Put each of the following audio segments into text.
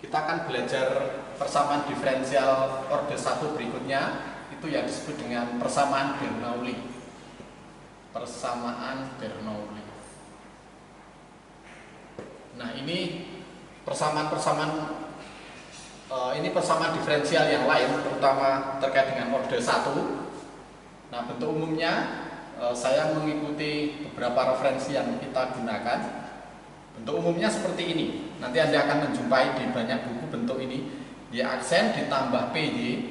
kita akan belajar persamaan diferensial orde 1 berikutnya, itu yang disebut dengan persamaan Bernoulli. Persamaan Bernoulli. Nah, ini persamaan diferensial yang lain, terutama terkait dengan orde 1. Nah, bentuk umumnya saya mengikuti beberapa referensi yang kita gunakan. Bentuk umumnya seperti ini. Nanti Anda akan menjumpai di banyak buku bentuk ini. Y aksen ditambah PY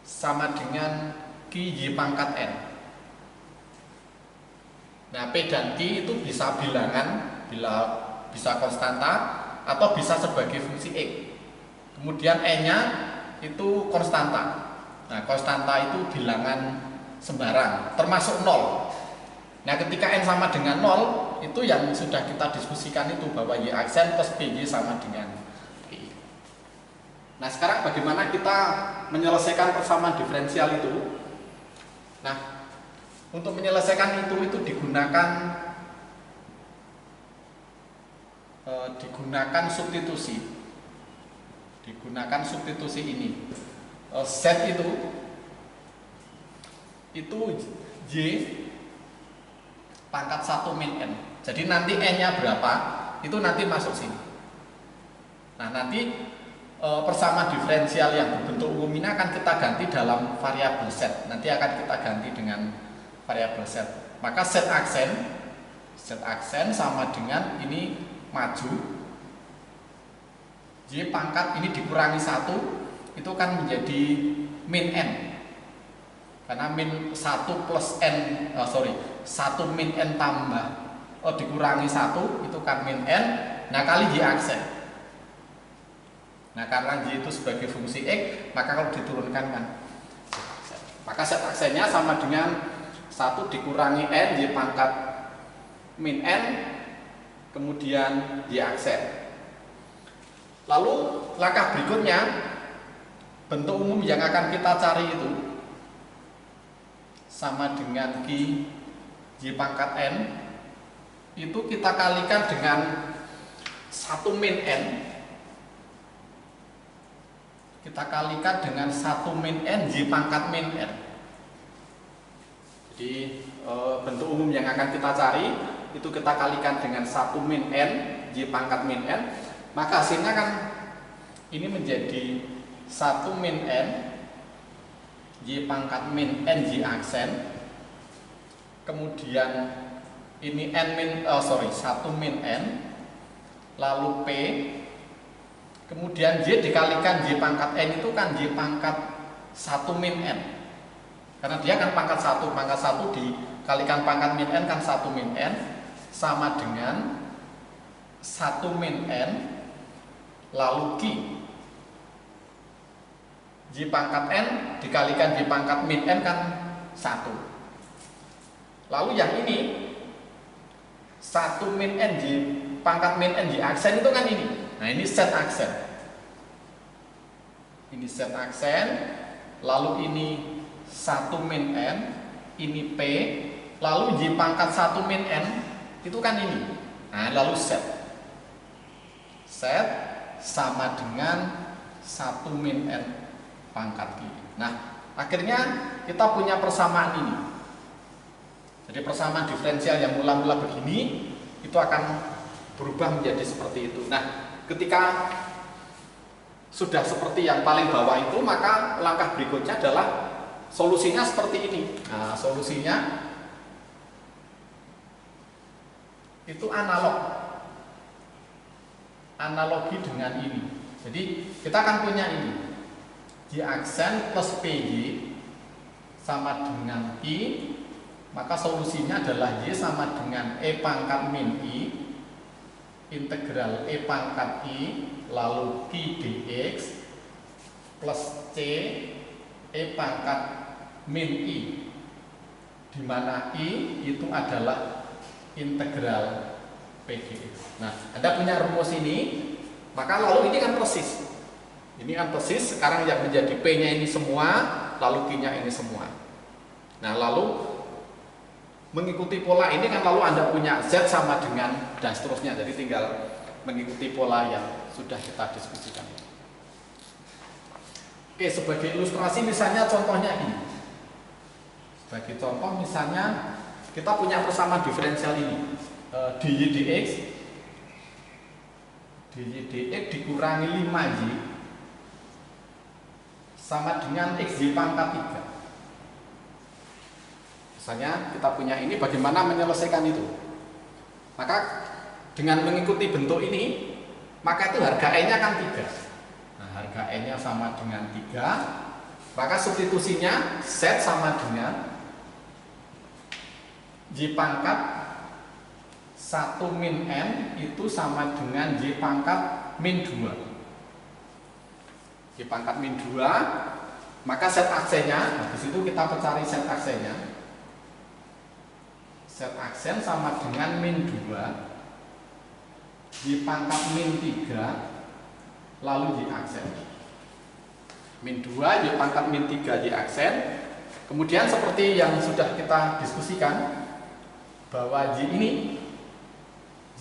sama dengan QY pangkat N. Nah, P dan Q itu bisa bilangan, bisa konstanta, atau bisa sebagai fungsi X. Kemudian E-nya itu konstanta. Nah, konstanta itu bilangan sembarang, termasuk 0. Nah, ketika N sama dengan 0, itu yang sudah kita diskusikan itu, bahwa Y aksen plus PY sama dengan P. Nah, sekarang bagaimana kita menyelesaikan persamaan diferensial itu? Nah, untuk menyelesaikan itu digunakan substitusi. Digunakan substitusi ini. Z itu Y pangkat 1 min N. Jadi nanti N-nya berapa, itu nanti masuk sini. Nah, nanti persamaan diferensial yang berbentuk umum ini akan kita ganti dalam variabel Z. Nanti akan kita ganti dengan variabel Z. Maka Z aksen sama dengan ini maju. Y pangkat ini dikurangi 1, itu kan menjadi min N. Karena min 1 plus N, 1 min N tambah dikurangi 1, itu kan min N. Nah, kali Y aksen. Nah, karena Y itu sebagai fungsi X, maka kalau diturunkan kan maka Z aksennya sama dengan 1 dikurangi N, Y pangkat min N, kemudian Y aksen. Lalu langkah berikutnya, bentuk umum yang akan kita cari itu sama dengan Q Y pangkat N, itu kita kalikan dengan 1 min N. Kita kalikan dengan 1 min N Y pangkat min N. Jadi bentuk umum yang akan kita cari itu kita kalikan dengan 1 min N Y pangkat min N. Maka hasilnya kan ini menjadi 1 min N Y pangkat min N Y aksen. Kemudian ini 1 min N, lalu P, kemudian Y dikalikan Y pangkat N itu kan Y pangkat 1 min N. Karena dia kan pangkat 1 dikalikan pangkat min N kan 1 min N, sama dengan 1 min N, lalu Q Y pangkat N dikalikan Y pangkat min N kan 1. Lalu yang ini 1 min N Y pangkat min N Y aksen itu kan ini. Nah, ini Z aksen. Ini Z aksen. Lalu ini 1 min N, ini P, lalu Y pangkat 1 min N itu kan ini. Nah, lalu Z sama dengan 1 min N pangkat Q. Nah, akhirnya kita punya persamaan ini. Jadi persamaan diferensial yang mula-mula begini itu akan berubah menjadi seperti itu. Nah, ketika sudah seperti yang paling bawah itu, maka langkah berikutnya adalah solusinya seperti ini. Nah, solusinya itu analogi dengan ini. Jadi kita akan punya ini Y aksen plus PY sama dengan I, maka solusinya adalah Y sama dengan E pangkat min I integral E pangkat I lalu Q dx plus C E pangkat min I, di mana I itu adalah integral P dx. Nah, Anda punya rumus ini, maka lalu ini kan persis. Ini kan persis, sekarang yang menjadi P-nya ini semua, lalu Q-nya ini semua. Nah, lalu mengikuti pola ini kan lalu Anda punya Z sama dengan dan seterusnya. Jadi tinggal mengikuti pola yang sudah kita diskusikan. Oke, sebagai ilustrasi misalnya contohnya ini. Sebagai contoh misalnya kita punya persamaan diferensial ini, dy dx dikurangi 5y sama dengan xy pangkat 3. Misalnya kita punya ini, bagaimana menyelesaikan itu? Maka dengan mengikuti bentuk ini, maka itu harga E-nya kan 3. Nah, harga E-nya sama dengan 3, maka substitusinya Z sama dengan Y pangkat 1 min N itu sama dengan Y pangkat min 2. Y pangkat min 2, maka Z aksennya, habis itu kita cari Z aksennya. Z aksen sama dengan min 2, Y pangkat min 3, lalu Y aksen. Min 2, Y pangkat min 3, Y aksen. Kemudian seperti yang sudah kita diskusikan, bahwa Y ini,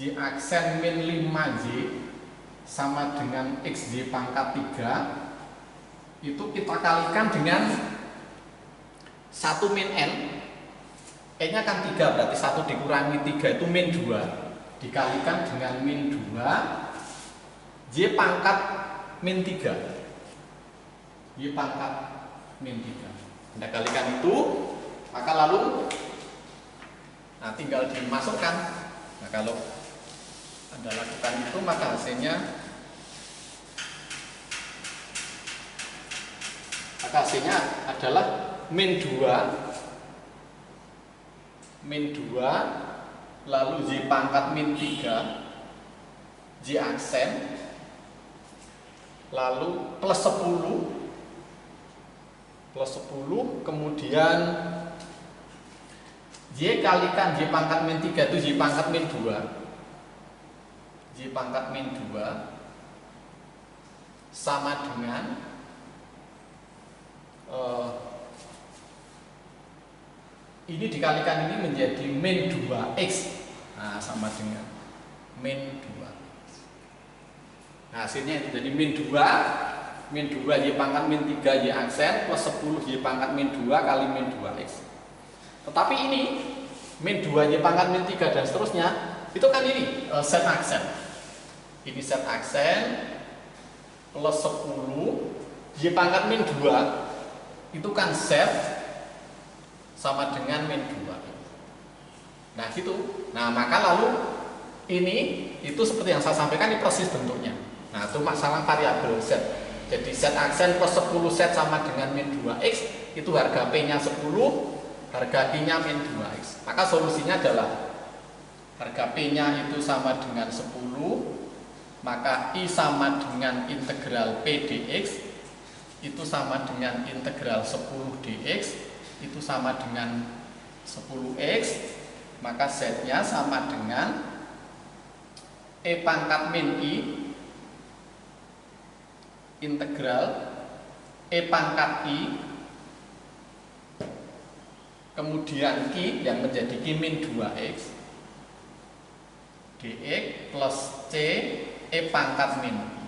Y aksen min 5Y sama dengan XY pangkat 3, itu kita kalikan dengan 1 min N. E-nya kan 3, berarti 1 dikurangi 3 itu min 2, dikalikan dengan min 2 Y pangkat min 3, Y pangkat min 3. Anda kalikan itu, maka lalu tinggal dimasukkan. Nah, kalau Anda lakukan itu, maka hasilnya adalah min 2 lalu Y pangkat min 3 Y aksen lalu plus 10 kemudian Y kalikan Y pangkat min 3 itu Y pangkat min 2, Y pangkat min 2 sama dengan ini dikalikan ini menjadi min 2x, nah sama dengan min 2. Nah, hasilnya itu jadi min 2 Y pangkat min 3 Y aksen plus 10 Y pangkat min 2 kali min 2x. Tetapi ini min 2 Y pangkat min 3 dan seterusnya, itu kan ini Z aksen. Ini Z aksen plus 10 Y pangkat min 2 itu kan Z sama dengan min 2. Nah, gitu. Nah, maka lalu ini itu seperti yang saya sampaikan, ini persis bentuknya. Nah, itu masalah variabel Z. Jadi Z aksen plus 10 Z sama dengan min 2x, itu harga P-nya 10, harga Q-nya min 2x. Maka solusinya adalah harga P-nya itu sama dengan 10, maka I sama dengan integral P dx itu sama dengan integral 10 dx itu sama dengan 10x, maka Z-nya sama dengan E pangkat min I integral E pangkat I kemudian Q yang menjadi Q min 2x dx plus C E pangkat min I.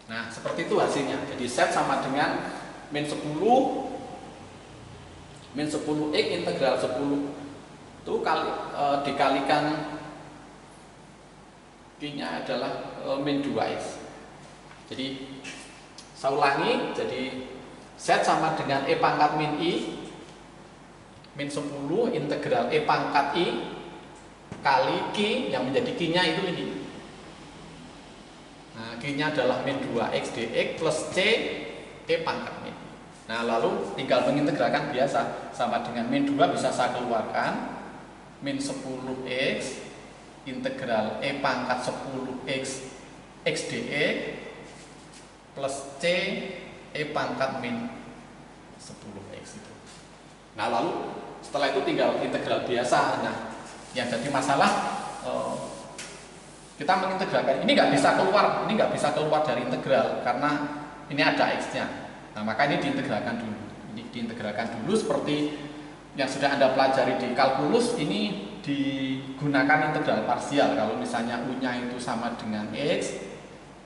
Nah, seperti itu hasilnya. Jadi Z sama dengan min 10 x integral 10 itu dikalikan Q-nya adalah min 2x. Jadi saya ulangi, jadi Z sama dengan E pangkat min I min 10 integral E pangkat I kali Q yang menjadi Q-nya itu ini. Nah, Q-nya adalah min 2x dx plus C E pangkat min. Nah, lalu tinggal mengintegralkan biasa, sama dengan min 2 bisa saya keluarkan min 10x integral E pangkat 10x x dx plus C E pangkat min 10x itu. Nah, lalu setelah itu tinggal integral biasa. Nah, yang jadi masalah kita mengintegralkan ini nggak bisa keluar dari integral karena ini ada x-nya. Nah, maka ini diintegralkan dulu. Ini diintegralkan dulu seperti yang sudah Anda pelajari di kalkulus, ini digunakan integral parsial. Kalau misalnya U-nya itu sama dengan X,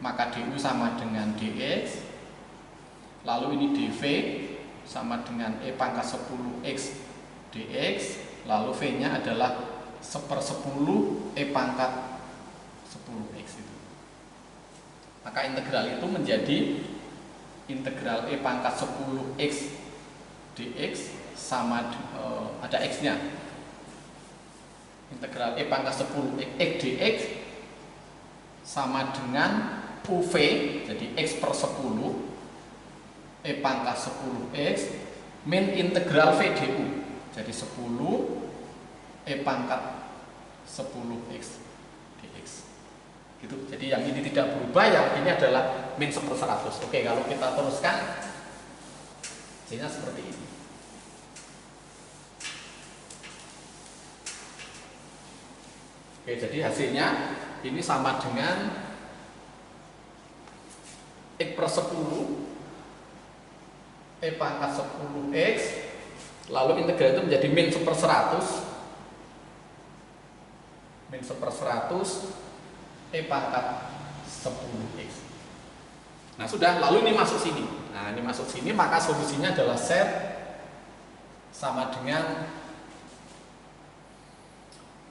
maka DU sama dengan DX. Lalu ini DV sama dengan E pangkat 10X DX. Lalu V-nya adalah 1/10 E pangkat 10X itu. Maka integral itu menjadi integral E pangkat 10X DX sama ada X-nya. Integral E pangkat 10X dx sama dengan UV, jadi X per 10 E pangkat 10X min integral V du, jadi 10 E pangkat 10X dx gitu. Jadi yang ini tidak berubah, yang ini adalah min 1/100. Oke, kalau kita teruskan hasilnya seperti ini. Oke, jadi hasilnya ini sama dengan X per 10 E pangkat 10X, lalu integral itu menjadi min 1/100 min 1/100 E pangkat 10X. Nah sudah, lalu ini masuk sini. Nah ini masuk sini, maka solusinya adalah Z sama dengan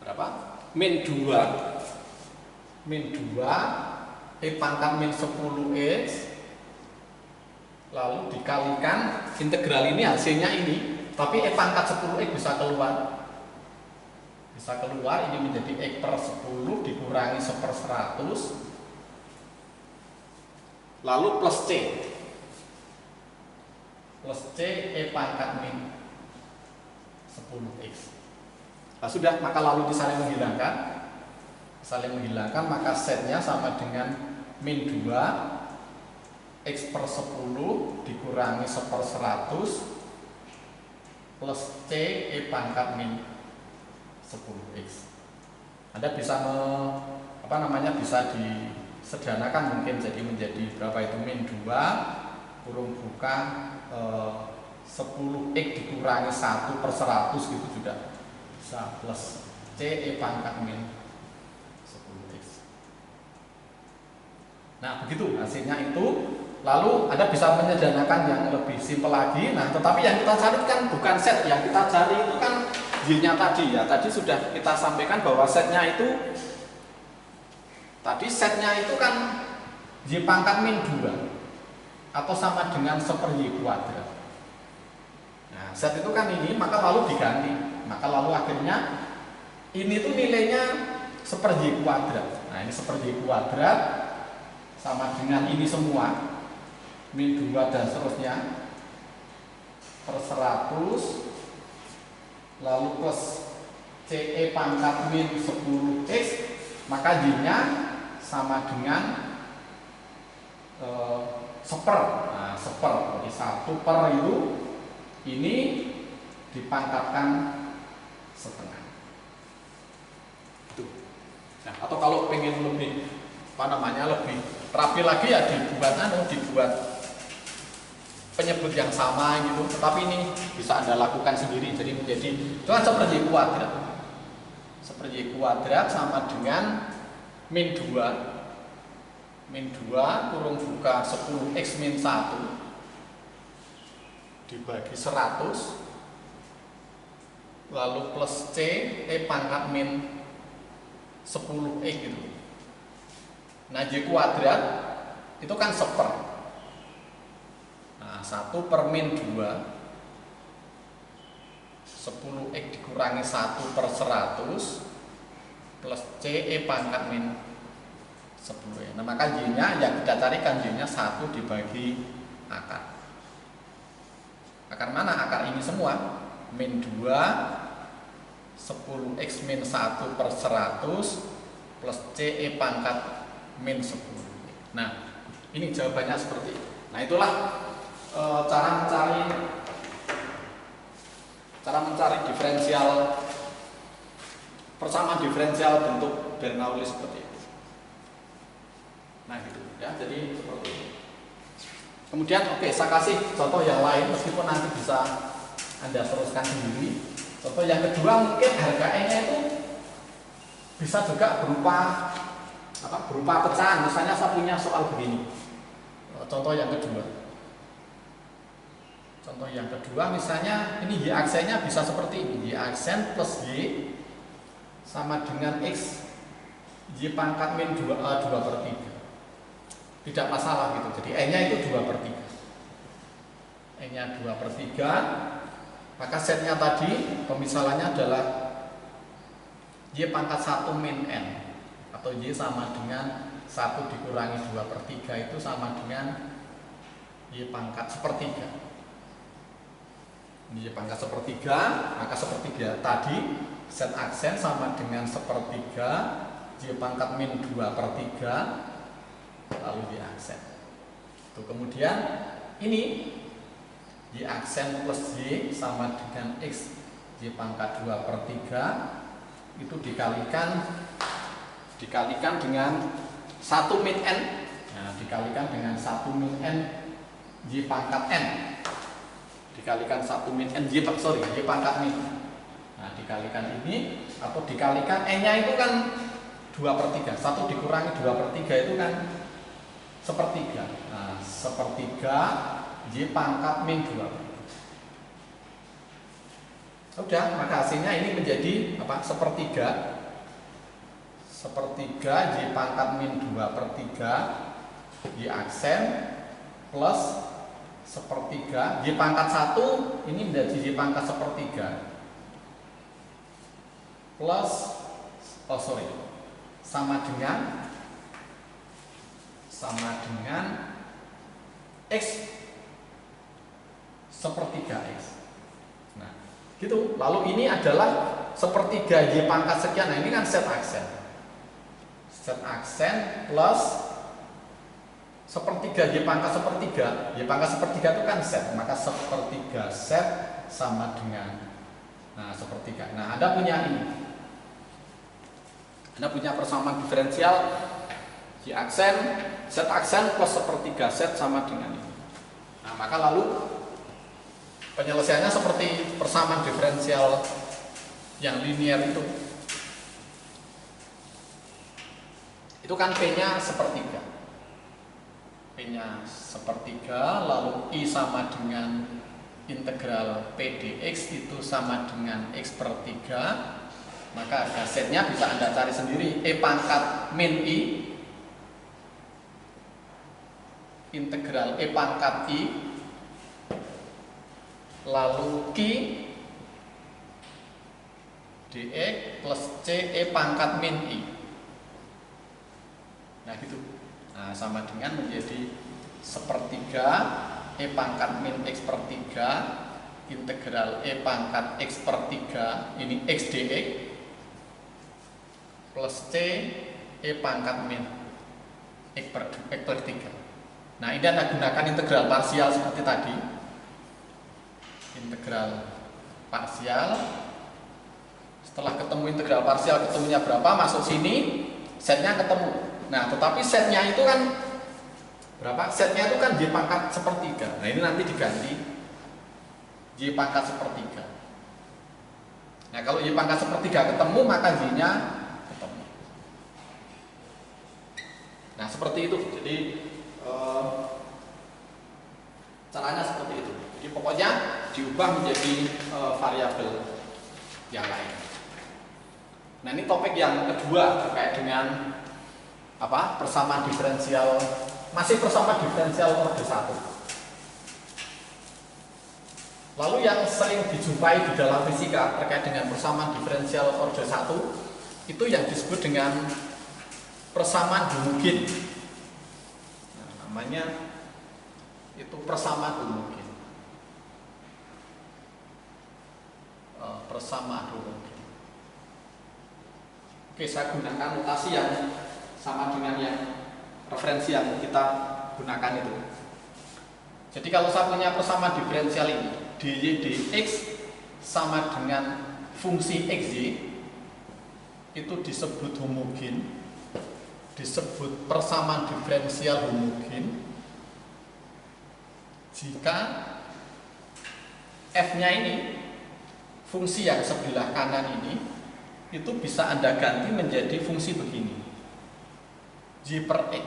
berapa? Min 2 E pangkat min 10X, lalu dikalikan integral ini, hasilnya ini, tapi E pangkat 10X bisa keluar. Ini menjadi X per 10 dikurangi 1/100 lalu plus C E pangkat min 10X. Nah sudah, maka lalu disaling menghilangkan, maka setnya sama dengan min 2 X per 10 dikurangi 1/100 plus C E pangkat min 10X. Anda bisa bisa disederhanakan mungkin, jadi menjadi berapa itu, min 2 kurung buka 10X dikurangi 1/100 gitu juga bisa, plus C E pangkat min 10X. Nah begitu hasilnya itu. Lalu Anda bisa menyederhanakan yang lebih simpel lagi. Nah tetapi yang kita cari kan bukan set, yang kita cari itu kan Y-nya tadi ya. Tadi sudah kita sampaikan bahwa setnya itu kan Y pangkat min 2 atau sama dengan 1/Y kuadrat. Nah set itu kan ini, maka lalu diganti, maka lalu akhirnya ini tuh nilainya 1/Y kuadrat. Nah ini 1/Y kuadrat sama dengan ini semua min 2 dan seterusnya per 100 lalu plus CE pangkat min 10X, maka Y-nya sama dengan seper. Nah, seper, jadi 1 per itu ini dipangkatkan setengah. Itu. Nah, atau kalau pengen lebih lebih rapi lagi ya dibuat penyebut yang sama gitu, tetapi ini bisa Anda lakukan sendiri. Jadi menjadi itu kan 1/Y kuadrat. 1/Y kuadrat sama dengan min 2 kurung buka 10X min 1 dibagi 100 lalu plus C E pangkat min 10X gitu. Nah Y kuadrat itu kan seper. Nah 1 per min 2 10X dikurangi 1 per 100 plus C E pangkat min 10. Nah maka Y-nya yang kita carikan, Y-nya 1 dibagi akar. Akar mana? Akar ini semua. Min 2 10X min 1 per 100 plus C E pangkat min 10. Nah ini jawabannya seperti itu. Nah itulah cara mencari diferensial, persamaan diferensial bentuk Bernoulli seperti itu. Nah gitu ya, jadi seperti itu. Kemudian saya kasih contoh yang lain, meskipun nanti bisa Anda teruskan sendiri. Contoh yang kedua, mungkin harga E-nya itu Bisa juga berupa pecahan. Misalnya saya punya soal begini. Contoh yang kedua. Misalnya ini Y aksennya bisa seperti ini. Y aksen plus Y sama dengan X Y pangkat min 2/3. Tidak masalah gitu. Jadi E-nya itu 2/3. E-nya 2/3. Maka setnya tadi pemisalannya adalah Y pangkat 1 min N, atau Y sama dengan 1 dikurangi 2/3 itu sama dengan Y pangkat 1/3. Y pangkat 1/3, maka 1/3 tadi set aksen sama dengan 1/3 Y pangkat min 2/3 lalu Y aksen. Tuh, kemudian ini Y aksen plus Y sama dengan X Y pangkat 2/3 itu dikalikan dengan 1 min N. Nah, dikalikan dengan 1 min N Y pangkat N. Dikalikan 1 min N Y pangkat min. Nah, dikalikan ini atau dikalikan N-nya itu kan 2/3. 1 dikurangi 2/3 itu kan 1/3. Nah, 1/3 Y pangkat min 2. Udah, maka hasilnya ini menjadi apa? 1/3 Y pangkat min 2/3 Y aksen plus 1/3 Y pangkat 1 ini menjadi Y pangkat 1/3 plus sama dengan X 1/3X. Nah, gitu. Lalu ini adalah 1/3 Y pangkat sekian. Nah, ini kan set aksen. Set aksen plus 1/3 Y pangkat 1/3. Y pangkat 1/3 itu kan set. Maka 1/3 set sama dengan 1/3. Nah, Anda punya ini. Anda punya persamaan diferensial Y aksen, set aksen plus 1/3 set sama dengan ini. Nah, maka lalu penyelesaiannya seperti persamaan diferensial yang linear itu. Itu kan P-nya 1/3. P-nya 1/3, lalu I sama dengan integral P dx itu sama dengan X/3. Maka harga setnya bisa Anda cari sendiri. E pangkat min I integral E pangkat I lalu Q dx plus C E pangkat min I. Nah, gitu. Nah, sama dengan menjadi 1/3 E pangkat min X/3 integral E pangkat X/3 ini X dx plus C E pangkat min X/3. Nah, ini Anda gunakan integral parsial seperti tadi. Integral parsial. Setelah ketemu integral parsial, ketemunya berapa? Masuk sini, setnya ketemu. Nah, tetapi setnya itu kan berapa? Setnya itu kan Y pangkat 1/3. Nah, ini nanti diganti Y pangkat 1/3. Nah, kalau Y pangkat 1/3 ketemu, maka Y-nya ketemu. Nah, seperti itu. Jadi caranya seperti itu. Jadi pokoknya diubah menjadi variabel yang lain. Nah, ini topik yang kedua terkait dengan persamaan diferensial, masih persamaan diferensial orde 1. Lalu yang sering dijumpai di dalam fisika terkait dengan persamaan diferensial orde 1 itu yang disebut dengan persamaan homogen. Nah, namanya itu persamaan homogen. Persamaan homogen. Oke, saya gunakan notasi yang sama dengan yang referensi yang kita gunakan itu. Jadi kalau saya punya persamaan diferensial ini dy dx sama dengan fungsi xy, itu disebut homogen, disebut persamaan diferensial homogen jika f-nya ini, fungsi yang sebelah kanan ini itu bisa Anda ganti menjadi fungsi begini, Y per X.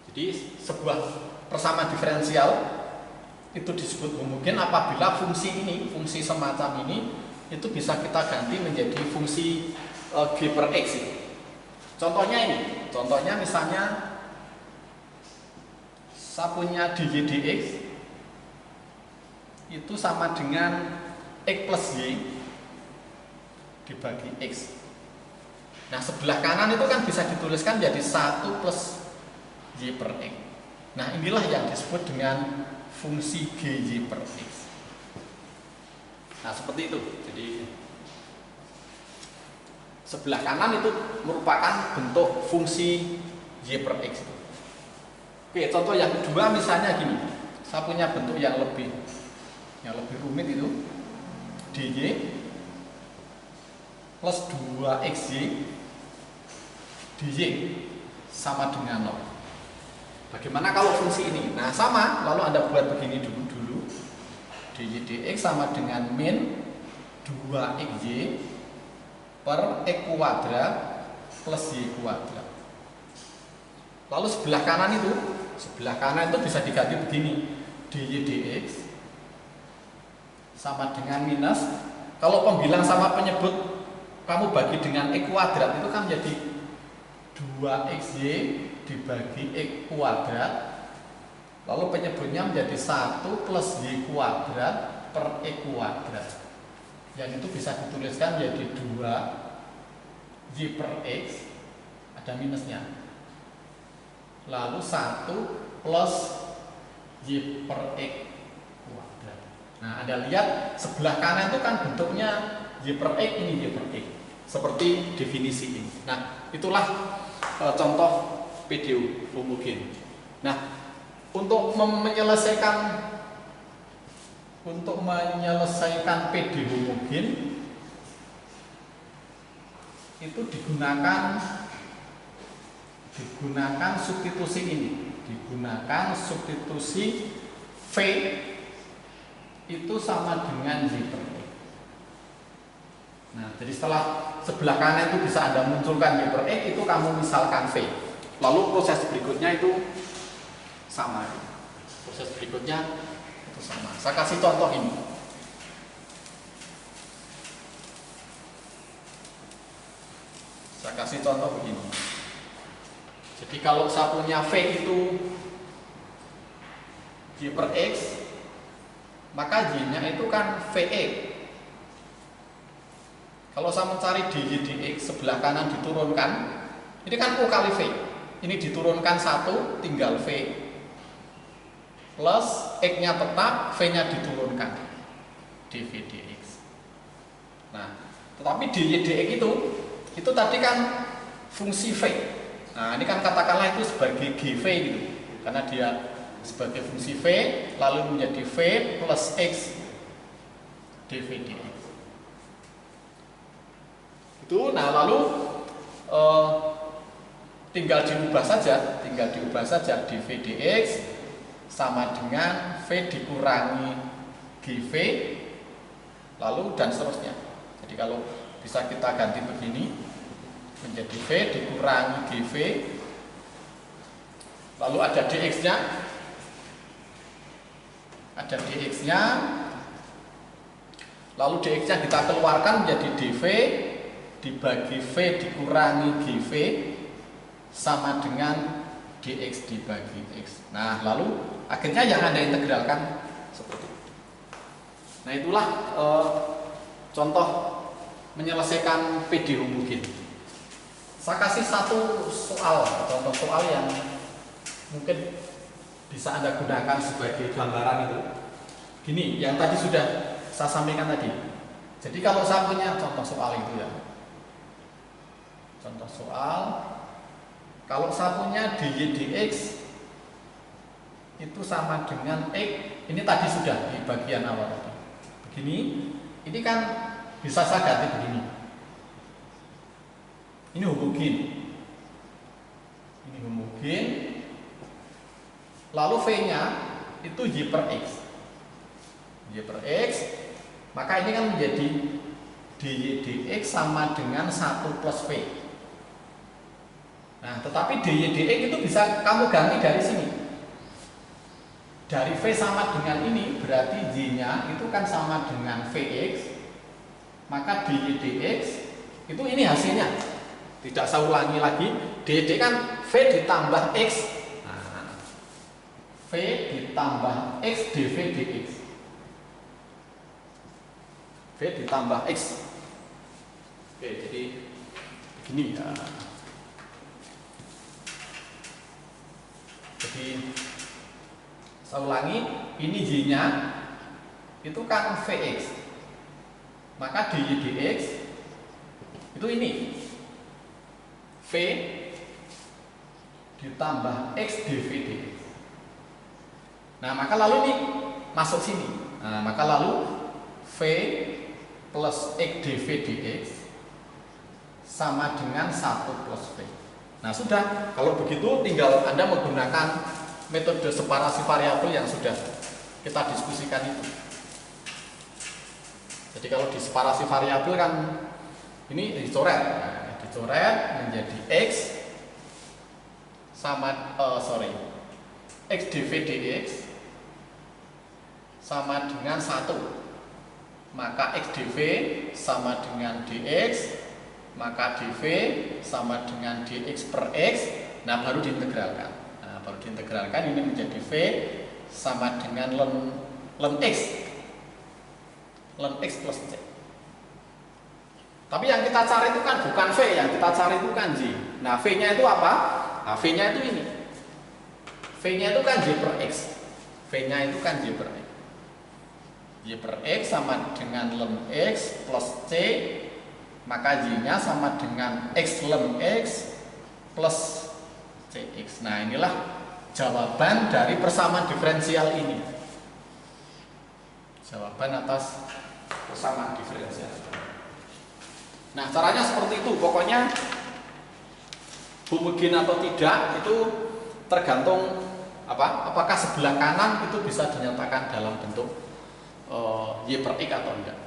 Jadi sebuah persamaan diferensial itu disebut homogen apabila fungsi ini, fungsi semacam ini, itu bisa kita ganti menjadi fungsi G per X. Contohnya ini, contohnya misalnya saya punya dy dx itu sama dengan X plus Y dibagi X. Nah sebelah kanan itu kan bisa dituliskan jadi 1 plus Y per X. Nah inilah yang disebut dengan fungsi GY per X. Nah seperti itu. Jadi sebelah kanan itu merupakan bentuk fungsi Y per X. Oke, contoh yang kedua misalnya gini. Saya punya bentuk yang lebih rumit itu dy plus 2xy dy sama dengan 0. Bagaimana kalau fungsi ini? Nah sama, lalu Anda buat begini dulu. Dy dx sama dengan min 2xy per x kuadrat plus y kuadrat. Lalu sebelah kanan itu bisa diganti begini, dy dx sama dengan minus, kalau pembilang sama penyebut kamu bagi dengan x kuadrat itu kan menjadi 2xy dibagi x kuadrat, lalu penyebutnya menjadi 1 plus y kuadrat per x kuadrat, yang itu bisa dituliskan menjadi 2 y per x, ada minusnya, lalu 1 plus y per x kuadrat. Nah Anda lihat sebelah kanan itu kan bentuknya y per x, ini y per x, seperti definisi ini. Nah itulah contoh PDO homogen. Nah untuk menyelesaikan PD homogen itu digunakan substitusi ini, digunakan substitusi V itu sama dengan Y per X. Nah, jadi setelah sebelah kanan itu bisa Anda munculkan Y per X, itu kamu misalkan V. Lalu proses berikutnya itu sama. Proses berikutnya itu sama. Saya kasih contoh ini. Saya kasih contoh begini. Jadi kalau saya punya V itu Y per X, maka Y-nya itu kan VX. Kalau saya mencari dy dx sebelah kanan diturunkan, ini kan U kali V. Ini diturunkan 1, tinggal V. Plus X-nya tetap, V-nya diturunkan. dv dx. Nah, tetapi dy dx itu tadi kan fungsi V. Nah, ini kan katakanlah itu sebagai GV gitu. Karena dia sebagai fungsi V lalu menjadi V plus X dv dx. Itu nah lalu tinggal diubah saja dv dx sama dengan V dikurangi GV lalu dan seterusnya. Jadi kalau bisa kita ganti begini menjadi V dikurangi GV lalu ada dx-nya, lalu dx-nya kita keluarkan menjadi dv dibagi V dikurangi GV sama dengan dx dibagi x. Nah lalu akhirnya yang Anda integralkan seperti itu. Nah itulah contoh menyelesaikan PD homogen. Saya kasih satu soal, contoh soal yang mungkin bisa Anda gunakan sebagai gambaran itu. Gini, yang tadi sudah saya sampaikan tadi. Jadi kalau saya punya contoh soal itu ya. Contoh soal, kalau saya punya dy dx itu sama dengan x, ini tadi sudah di bagian awal tadi. Begini, ini kan bisa saya ganti begini. Ini homogen. Lalu V-nya itu Y per X. Maka ini kan menjadi dy dx sama dengan 1 plus V. Nah, tetapi dy dx itu bisa kamu ganti dari sini. Dari V sama dengan ini, berarti y-nya itu kan sama dengan Vx. Maka dy dx itu ini hasilnya. Tidak saya ulangi lagi, dy kan V ditambah X. Nah, V ditambah X dV dx. V ditambah X. Oke, jadi begini ya. Jadi saya ulangi, ini y-nya itu kan Vx. Maka dy dx itu ini V ditambah X dV dx. Nah, maka lalu ini masuk sini. Nah, maka lalu V plus X dV dx sama dengan 1 plus V. Nah, sudah. Kalau begitu tinggal Anda menggunakan metode separasi variabel yang sudah kita diskusikan itu. Jadi kalau di separasi variabel kan ini dicoret. Nah, dicoret menjadi X sama X dV dx sama dengan 1. Maka X dV sama dengan dx, maka dV sama dengan dx per x. Nah, baru diintegralkan. Nah, baru diintegralkan ini menjadi V sama dengan ln x plus c. Tapi yang kita cari itu kan bukan V, yang kita cari itu kan Y. Nah, V-nya itu apa? Nah, V-nya itu ini. V-nya itu kan Y per X. V-nya itu kan Y per X. Y per X sama dengan ln X plus C, maka Y-nya sama dengan X ln X plus CX. Nah, inilah jawaban dari persamaan diferensial ini. Jawaban atas persamaan diferensial. Nah, caranya seperti itu. Pokoknya homogen atau tidak itu tergantung apakah sebelah kanan itu bisa dinyatakan dalam bentuk Y per X atau enggak.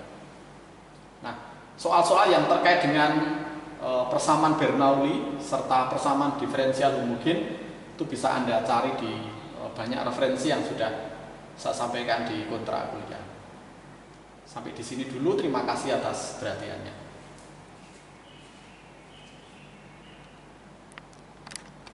Nah, soal-soal yang terkait dengan persamaan Bernoulli serta persamaan diferensial homogen itu bisa Anda cari di banyak referensi yang sudah saya sampaikan di kontra kuliah. Sampai di sini dulu, terima kasih atas perhatiannya.